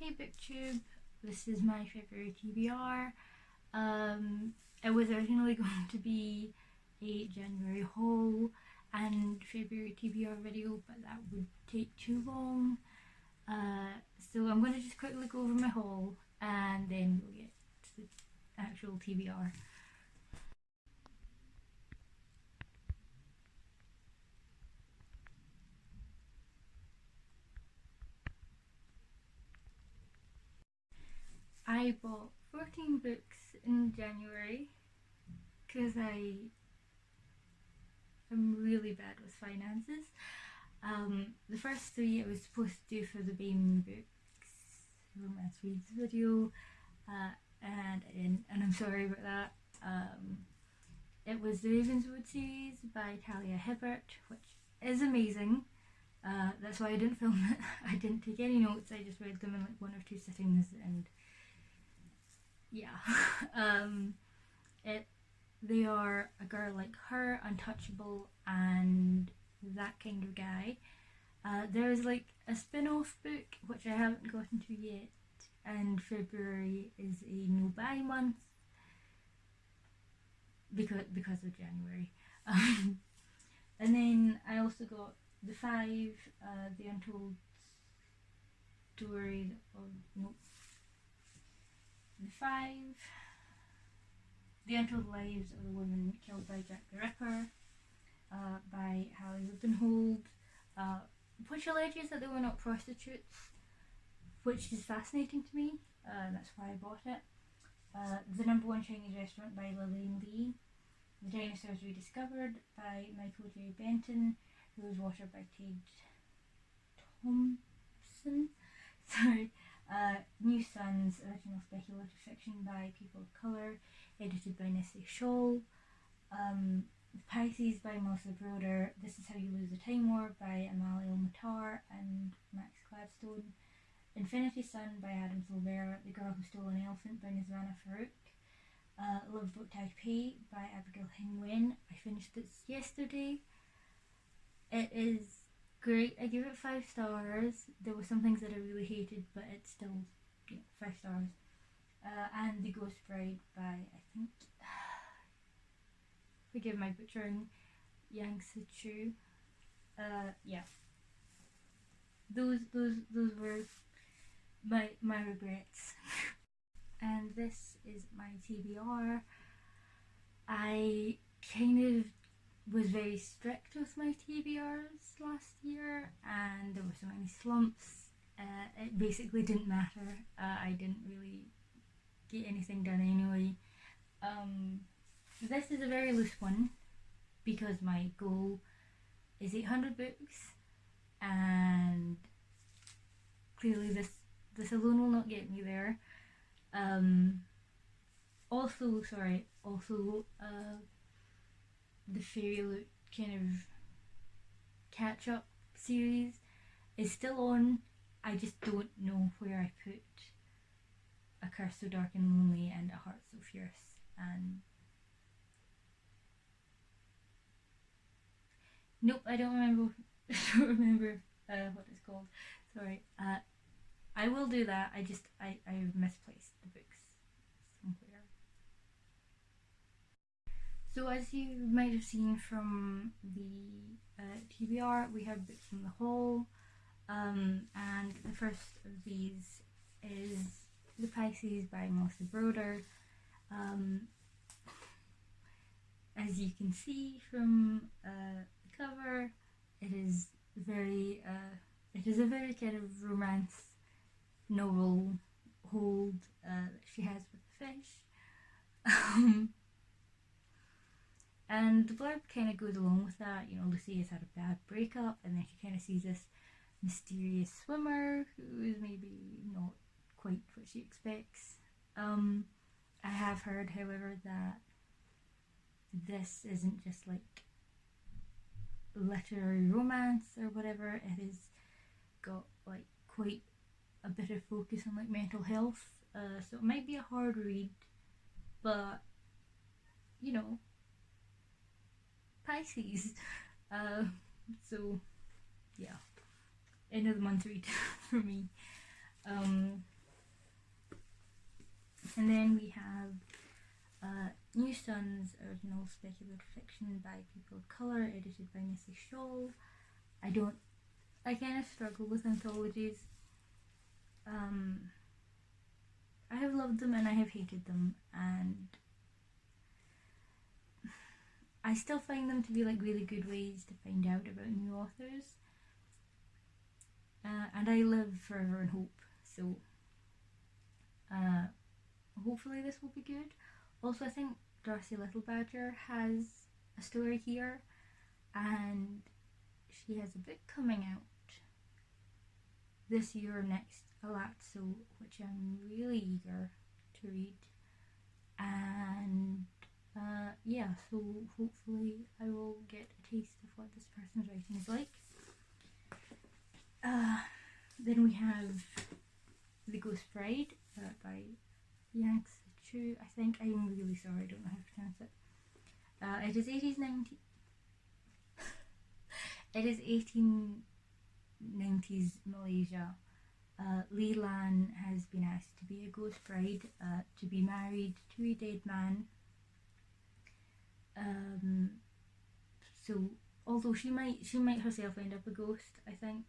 Hey BookTube, this is my February TBR. It was originally going to be a January haul and February TBR video, but that would take too long. So I'm going to just quickly go over my haul and then we'll get to the actual TBR. I bought 14 books in January because I am really bad with finances. The first 3 I was supposed to do for the BAME Books Romance Reads video, and I didn't, and I'm sorry about that. It was the Ravenswood series by Talia Hibbert, which is amazing. That's why I didn't film it. I didn't take any notes, I just read them in like 1 or 2 sittings, and yeah. They are A Girl Like Her, Untouchable, and That Kind of Guy. There's like a spin-off book which I haven't gotten to yet, and February is a no-buy month because of January. And then I also got The 5, The Untold Story of The 5, The Untold Lives of the Women Killed by Jack the Ripper, by Hallie Rubenhold, which alleges that they were not prostitutes, which is fascinating to me. That's why I bought it. The Number One Chinese Restaurant by Lillian Lee, The Dinosaurs Rediscovered by Michael J. Benton, Rosewater by Ted Thompson. Sorry. New Sons, original speculative fiction by people of colour, edited by Nessie Scholl. Pisces by Melissa Broder, This Is How You Lose the Time War by Amalia Matar and Max Gladstone. Infinity Sun by Adam Silvera, The Girl Who Stole an Elephant by Nizwana Farouk. Love Boat Taipei by Abigail Hing Wen. I finished this yesterday. It is great. I give it 5 stars. There were some things that I really hated, but it's still 5 stars. And The Ghost Bride by, I think, forgive my butchering, Yang Si-chu. Yeah. Those were my regrets. And this is my TBR. I kind of was very strict with my TBRs last year, and there were so many slumps. It basically didn't matter. I didn't really get anything done anyway. This is a very loose one because my goal is 800 books, and clearly this alone will not get me there. Also the Fairy Loot kind of catch up series is still on. I just don't know where I put A Curse So Dark and Lonely and A Heart So Fierce, and nope, I don't remember what it's called. Sorry. I will do that. I've misplaced the books somewhere. So as you might have seen from the TBR, we have books from the haul, and the first of these is The Pisces by Melissa Broder. As you can see from the cover, it is a very kind of romance novel hold that she has with the fish. And the blurb kind of goes along with that. Lucy has had a bad breakup, and then she kind of sees this mysterious swimmer who is maybe not quite what she expects. I have heard, however, that this isn't just like literary romance or whatever. It has got like quite a bit of focus on like mental health, so it might be a hard read, but Pisces. So yeah, end of the month read for me. And then we have New Suns, original speculative fiction by people of colour, edited by Missy Scholl. I kind of struggle with anthologies. I have loved them and I have hated them, and I still find them to be like really good ways to find out about new authors. And I live forever in hope, so hopefully this will be good. Also, I think Darcy Little Badger has a story here, and she has a book coming out this year or next, Alazzo, which I'm really eager to read. And yeah, so hopefully I will get a taste of what this person's writing is like. Then we have The Ghost Bride by Yang Chu. I think, I'm really sorry, I don't know how to pronounce it. It is 1890s Malaysia. Lei Lan has been asked to be a ghost bride, to be married to a dead man. So although she might herself end up a ghost, I think.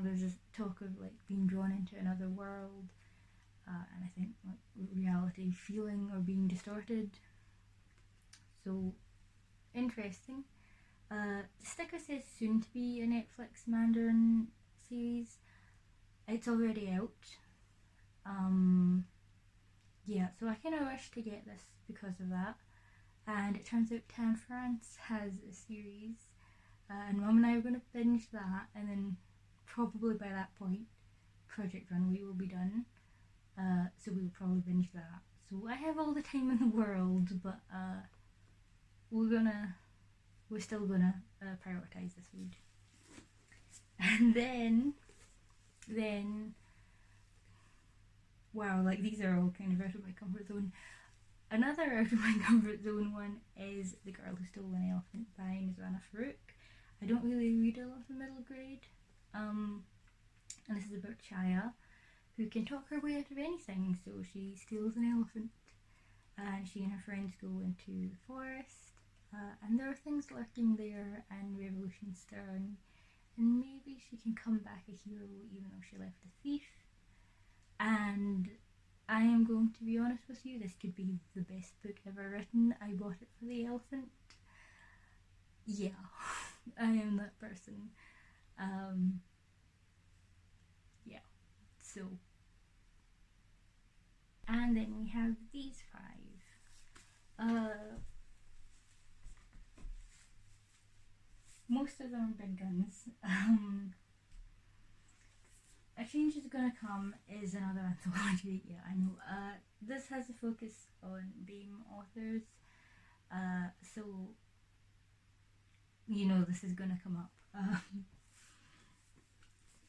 There's this talk of like being drawn into another world, and I think like reality feeling or being distorted. So interesting. The sticker says soon to be a Netflix Mandarin series. It's already out. Yeah, so I kind of wish to get this because of that. And it turns out Tan France has a series, and Mum and I are going to binge that, and then probably by that point Project Runway will be done, so we will probably binge that. So I have all the time in the world, but we're still gonna prioritize this read. And then wow, like these are all kind of out of my comfort zone. Another out of my comfort zone one is The Girl Who Stole an Elephant by Nizwana Farouk. I don't really read a lot of middle grade, and this is about Chaya, who can talk her way out of anything. So she steals an elephant, and she and her friends go into the forest, and there are things lurking there and revolution stirring, and maybe she can come back a hero even though she left a thief. And I am going to be honest with you, this could be the best book ever written. I bought it for the elephant. Yeah, I am that person. Yeah, so. And then we have these 5. Most of them are big guns. A Change Is Gonna Come is another anthology. Yeah, I know. This has a focus on BAME authors, so this is gonna come up.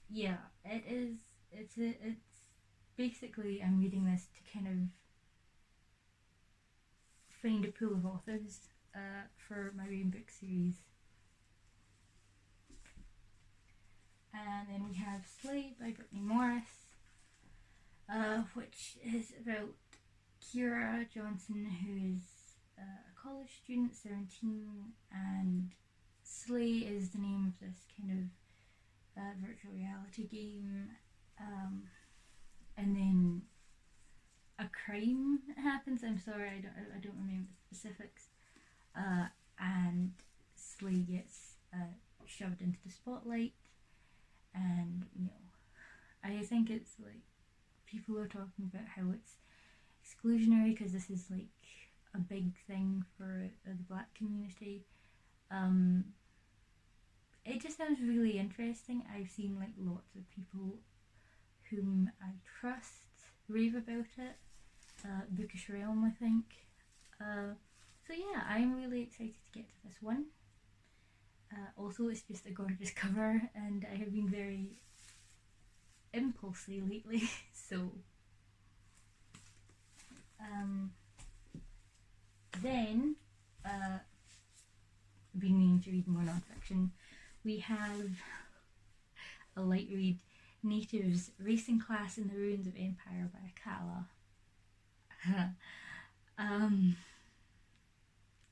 Yeah, it is. It's basically, I'm reading this to kind of find a pool of authors for my reading book series. And then we have Slay by Brittany Morris, which is about Kira Johnson, who is a college student, 17, and Slay is the name of this kind of virtual reality game, and then a crime happens. I'm sorry, I don't remember the specifics, and Slay gets shoved into the spotlight. And I think it's like people are talking about how it's exclusionary because this is like a big thing for the Black community. It just sounds really interesting. I've seen like lots of people whom I trust rave about it. Bookish Realm, I think. So yeah, I'm really excited to get to this one. Also, it's just a gorgeous cover, and I have been very impulsy lately, so then been meaning to read more non-fiction. We have a light read, Natives Racing Class in the Ruins of Empire by Akala. um,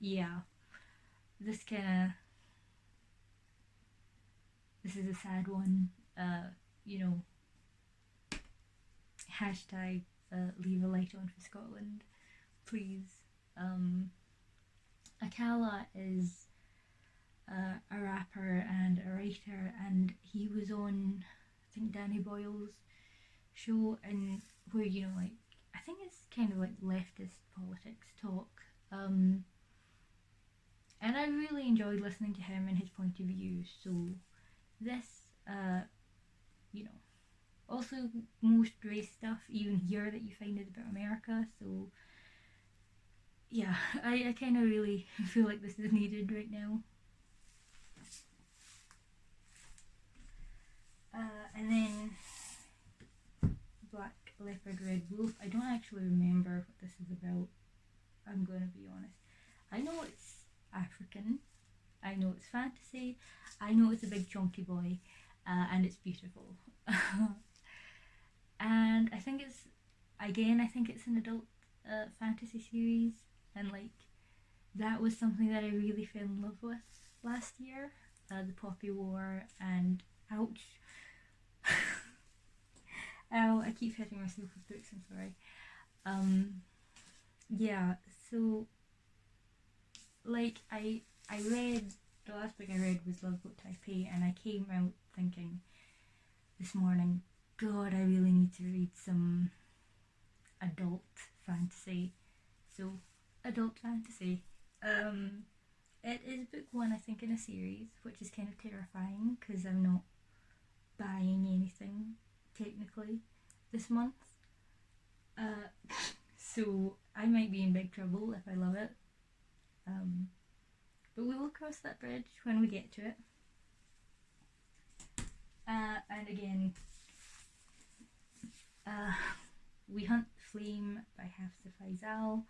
yeah, this kind of this is a sad one. You know, hashtag leave a light on for Scotland, please. Um, Akala is a rapper and a writer, and he was on, I think, Danny Boyle's show, and where, you know, like, I think it's kind of like leftist politics talk. And I really enjoyed listening to him and his point of view. So this, you know, also most race stuff even here that you find is about America. So yeah, I kind of really feel like this is needed right now. And then Black Leopard Red Wolf. I don't actually remember what this is about. I'm going to be honest. I know it's African. I know it's fantasy. I know it's a big chunky boy, and it's beautiful. And I think it's, again, I think it's an adult fantasy series, and like that was something that I really fell in love with last year. The Poppy War, and ouch. Ow, I keep hitting myself with books, I'm sorry. Yeah, so like I read, the last book I read was Love Boat Taipei, and I came out thinking this morning, God, I really need to read some adult fantasy. So, adult fantasy. It is book one, I think, in a series, which is kind of terrifying because I'm not buying anything technically this month. So I might be in big trouble if I love it. But we will cross that bridge when we get to it. And again, We Hunt Flame by Hafsa Faisal.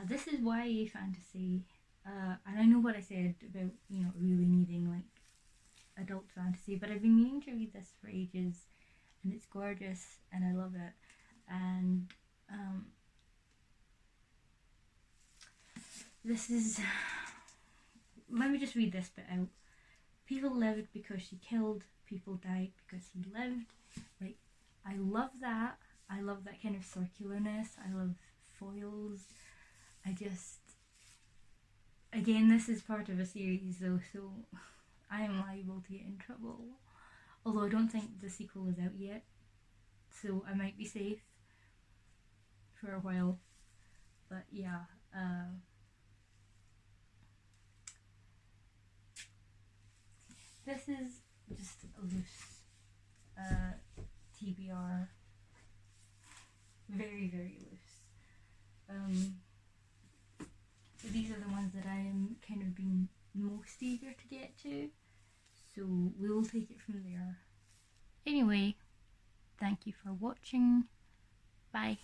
This is YA fantasy, and I know what I said about, you know, really needing like adult fantasy, but I've been meaning to read this for ages, and it's gorgeous, and I love it. And this is, let me just read this bit out. People lived because she killed, people died because he lived. Like, I love that. I love that kind of circularness. I love foils. I just, again, this is part of a series though, so I am liable to get in trouble. Although I don't think the sequel is out yet, so I might be safe for a while. But yeah, this is just a loose TBR. Very, very loose. But these are the ones that I am kind of being most eager to get to, so we will take it from there. Anyway, thank you for watching. Bye.